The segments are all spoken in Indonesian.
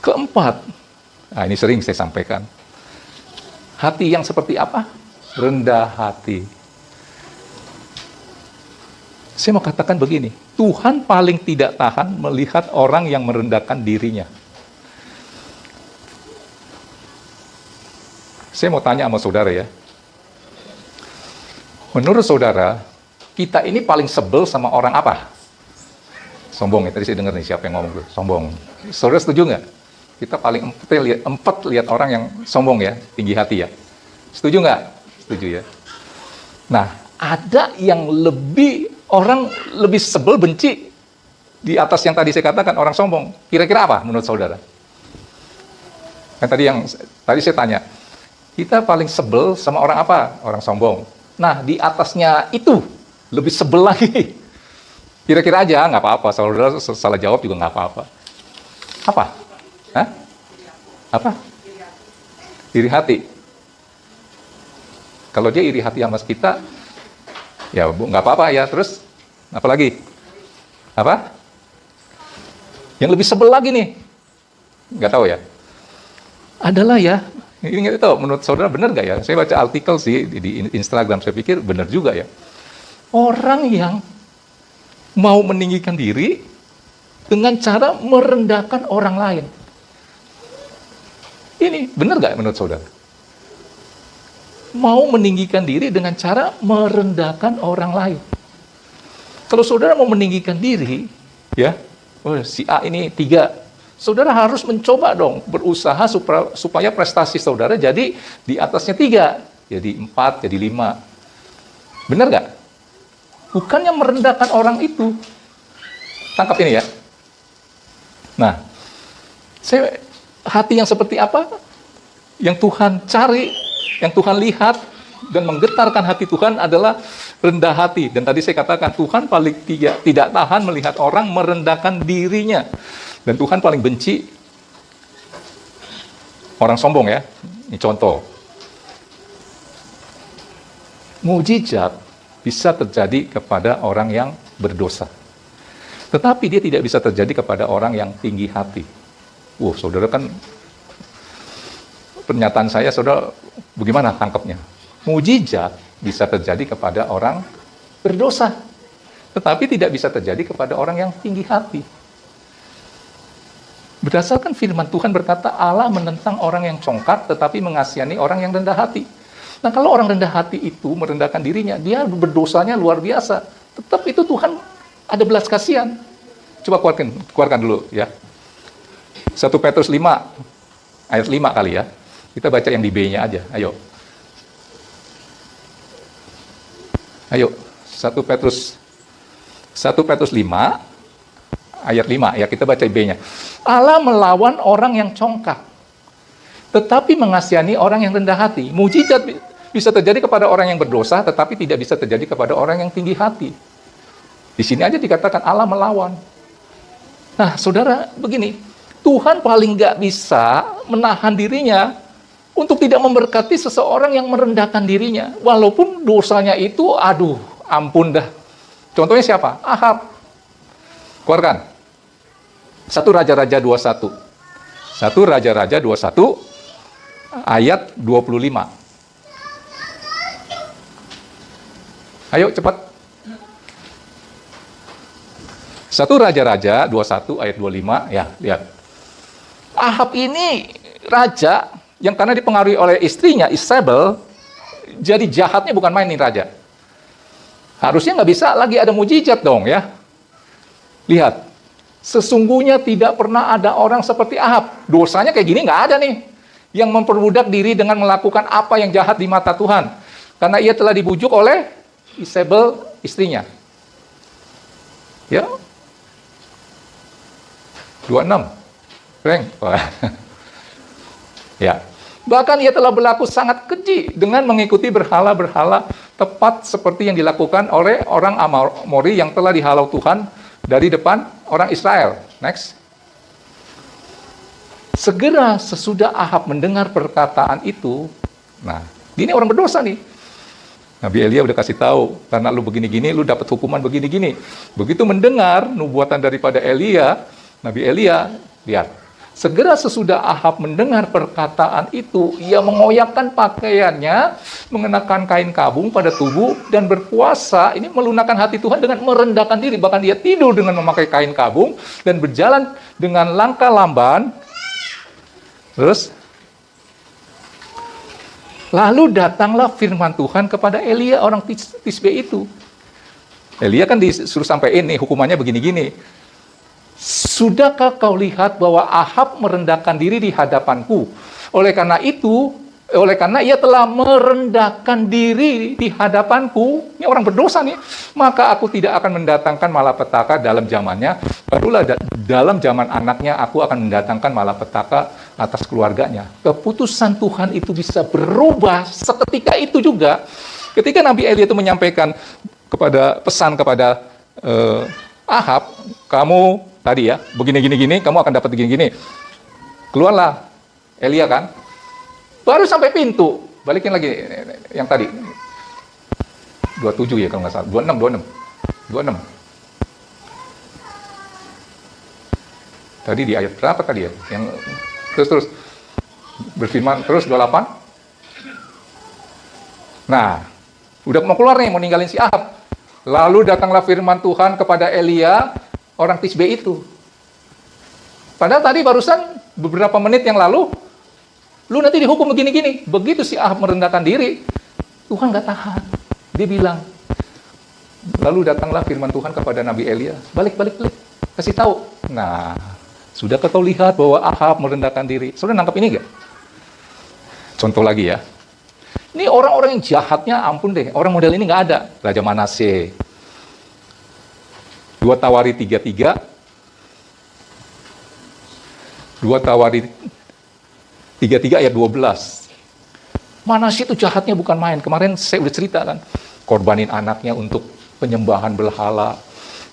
Keempat, nah ini sering saya sampaikan, hati yang seperti apa? Rendah hati. Saya mau katakan begini, Tuhan paling tidak tahan melihat orang yang merendahkan dirinya. Saya mau tanya sama saudara ya. Menurut saudara, kita ini paling sebel sama orang apa? Sombong ya, tadi saya dengar nih siapa yang ngomong tuh, sombong. Saudara setuju nggak? Kita paling empat lihat orang yang sombong ya, tinggi hati ya. Setuju nggak? Setuju ya. Nah, ada yang orang lebih sebel, benci di atas yang tadi saya katakan, orang sombong. Kira-kira apa menurut saudara? Kan tadi saya tanya, kita paling sebel sama orang apa? Orang sombong. Nah, di atasnya itu lebih sebel lagi. Kira-kira aja, nggak apa-apa. Saudara salah jawab juga nggak apa-apa. Apa? Hah? Apa? Iri hati. Kalau dia iri hati sama kita, ya nggak apa-apa ya. Terus, apa lagi? Apa? Yang lebih sebel lagi nih. Nggak tahu ya. Adalah ya, ini nggak tahu, menurut saudara benar nggak ya? Saya baca artikel sih di Instagram, saya pikir benar juga ya. Orang yang mau meninggikan diri dengan cara merendahkan orang lain. Ini benar nggak menurut saudara? Mau meninggikan diri dengan cara merendahkan orang lain. Kalau saudara mau meninggikan diri, ya, si A ini 3, saudara harus mencoba dong, berusaha supaya prestasi saudara jadi di atasnya 3, jadi 4, jadi 5. Benar nggak? Bukannya merendahkan orang itu. Tangkap ini ya. Nah, hati yang seperti apa? Yang Tuhan cari, yang Tuhan lihat, dan menggetarkan hati Tuhan adalah rendah hati. Dan tadi saya katakan, Tuhan paling tidak tahan melihat orang merendahkan dirinya. Dan Tuhan paling benci orang sombong ya. Ini contoh. Mujizat bisa terjadi kepada orang yang berdosa. Tetapi dia tidak bisa terjadi kepada orang yang tinggi hati. Saudara kan, pernyataan saya, saudara bagaimana tangkapnya? Mujizat bisa terjadi kepada orang berdosa. Tetapi tidak bisa terjadi kepada orang yang tinggi hati. Berdasarkan firman Tuhan berkata, Allah menentang orang yang congkak, tetapi mengasihani orang yang rendah hati. Nah, kalau orang rendah hati itu merendahkan dirinya, dia berdosanya luar biasa. Tetap itu Tuhan ada belas kasihan. Coba keluarkan dulu ya. 1 Petrus 5, ayat 5 kali ya. Kita baca yang di B-nya aja, ayo. Ayo, 1 Petrus 5, ayat 5, ya kita baca B-nya. Allah melawan orang yang congkak, tetapi mengasihani orang yang rendah hati. Mujizat bisa terjadi kepada orang yang berdosa, tetapi tidak bisa terjadi kepada orang yang tinggi hati. Di sini aja dikatakan Allah melawan. Nah, saudara, begini, Tuhan paling nggak bisa menahan dirinya untuk tidak memberkati seseorang yang merendahkan dirinya. Walaupun dosanya itu, aduh, ampun dah. Contohnya siapa? Ahab. Keluarkan. 1 Raja-Raja 21. 1 Raja-Raja 21, ayat 25. Ayo, cepat. 1 Raja-Raja 21, ayat 25. Ya, lihat. Ahab ini raja yang karena dipengaruhi oleh istrinya, Isabel, jadi jahatnya bukan main nih raja. Harusnya nggak bisa lagi ada mujizat dong ya. Lihat, sesungguhnya tidak pernah ada orang seperti Ahab. Dosanya kayak gini nggak ada nih. Yang memperbudak diri dengan melakukan apa yang jahat di mata Tuhan. Karena ia telah dibujuk oleh Isabel, istrinya. Ya. 26. Keren. Ya. Bahkan ia telah berlaku sangat keji dengan mengikuti berhala-berhala tepat seperti yang dilakukan oleh orang Amori yang telah dihalau Tuhan dari depan orang Israel. Next. Segera sesudah Ahab mendengar perkataan itu, nah, ini orang berdosa nih. Nabi Elia udah kasih tahu, karena lu begini-gini, lu dapat hukuman begini-gini. Begitu mendengar nubuatan daripada Elia, Nabi Elia, lihat, Segera sesudah Ahab mendengar perkataan itu, ia mengoyakkan pakaiannya, mengenakan kain kabung pada tubuh, dan berpuasa. Ini melunakkan hati Tuhan dengan merendahkan diri. Bahkan dia tidur dengan memakai kain kabung, dan berjalan dengan langkah lamban. Terus, lalu datanglah firman Tuhan kepada Elia, orang Tisbe itu. Elia kan disuruh sampein nih, hukumannya begini-gini. Sudahkah kau lihat bahwa Ahab merendahkan diri di hadapanku? Oleh karena ia telah merendahkan diri di hadapanku, ini orang berdosa nih, maka aku tidak akan mendatangkan malapetaka dalam zamannya, barulah dalam zaman anaknya aku akan mendatangkan malapetaka atas keluarganya. Keputusan Tuhan itu bisa berubah seketika itu juga. Ketika Nabi Elia itu menyampaikan pesan kepada Ahab, kamu tadi ya, begini-gini, kamu akan dapat begini-gini. Keluarlah Elia kan. Baru sampai pintu, balikin lagi yang tadi. 27 ya kalau nggak salah. 26. Tadi di ayat berapa tadi ya? Yang terus berfirman terus 28. Nah, udah mau keluar nih, mau ninggalin si Ahab. Lalu datanglah firman Tuhan kepada Elia, orang Tisbe itu. Padahal tadi barusan beberapa menit yang lalu, lu nanti dihukum begini-gini. Begitu si Ahab merendahkan diri, Tuhan gak tahan. Dia bilang, lalu datanglah firman Tuhan kepada Nabi Elia, balik, kasih tahu. Nah, sudahkah kau lihat bahwa Ahab merendahkan diri? Saudara nangkap ini gak? Contoh lagi ya. Ini orang-orang yang jahatnya, ampun deh, orang model ini gak ada. Raja Manasye. 2 Tawari 33, 2 Tawari 33 ayat 12. Manasye itu jahatnya bukan main. Kemarin saya udah cerita kan, korbanin anaknya untuk penyembahan berhala.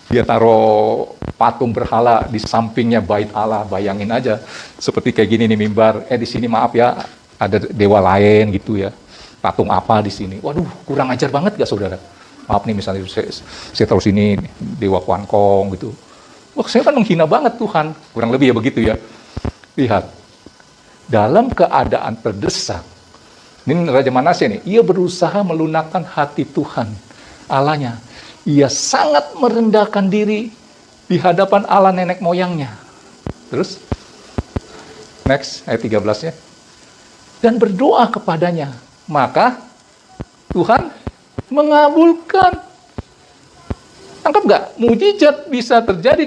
Dia taruh patung berhala di sampingnya bait Allah. Bayangin aja, seperti kayak gini nih mimbar. Di sini maaf ya, ada dewa lain gitu ya. Patung apa di sini? Waduh, kurang ajar banget gak saudara? Maaf nih, misalnya saya taruh sini dewa Kuan Kong gitu. Wah, saya kan menghina banget Tuhan. Kurang lebih ya begitu ya. Lihat, dalam keadaan terdesak, ini Raja Manasye nih, ia berusaha melunakkan hati Tuhan, Allahnya. Ia sangat merendahkan diri di hadapan Allah nenek moyangnya. Terus, next, ayat 13-nya. Dan berdoa kepadanya. Maka, Tuhan mengabulkan. Tangkap nggak? Mujizat bisa terjadi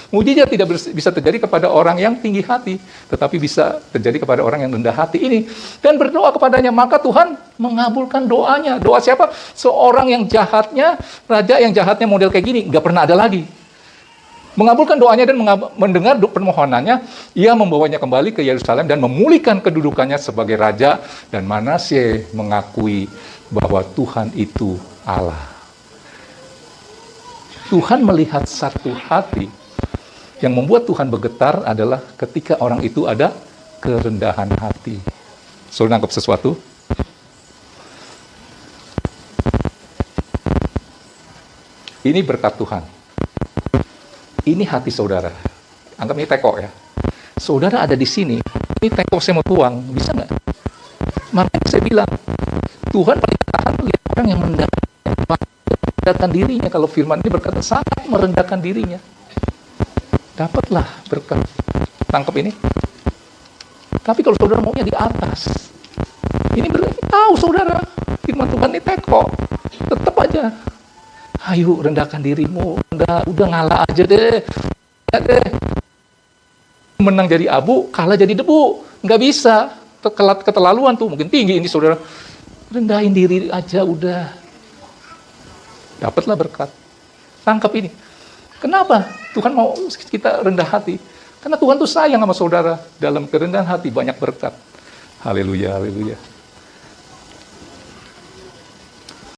mujizat tidak bisa terjadi kepada orang yang tinggi hati, tetapi bisa terjadi kepada orang yang rendah hati ini. Dan berdoa kepadanya, maka Tuhan mengabulkan doanya. Doa siapa? Seorang yang jahatnya, raja yang jahatnya model kayak gini, nggak pernah ada lagi. Mengabulkan doanya dan mendengar permohonannya, ia membawanya kembali ke Yerusalem dan memulihkan kedudukannya sebagai raja, dan Manasye mengakui bahwa Tuhan itu Allah. Tuhan melihat satu hati. Yang membuat Tuhan bergetar adalah ketika orang itu ada kerendahan hati. Saudara nangkep sesuatu? Ini berkat Tuhan. Ini hati saudara. Anggap ini teko ya. Saudara ada di sini. Ini teko saya mau tuang. Bisa nggak? Makanya saya bilang, Tuhan paling tahan lihat orang yang merendahkan dirinya. Kalau firman ini berkata sangat merendahkan dirinya. Dapatlah berkat. Tangkap ini. Tapi kalau saudara maunya di atas, ini berarti tahu saudara, firman Tuhan ini teko. Tetap aja. Ayo rendahkan dirimu. Udah ngalah aja deh. Menang jadi abu, kalah jadi debu. Nggak bisa. Keterlaluan tuh. Mungkin tinggi ini saudara. Rendahin diri aja udah. Dapatlah berkat. Tangkap ini. Kenapa Tuhan mau kita rendah hati? Karena Tuhan tuh sayang sama saudara. Dalam kerendahan hati banyak berkat. Haleluya, haleluya.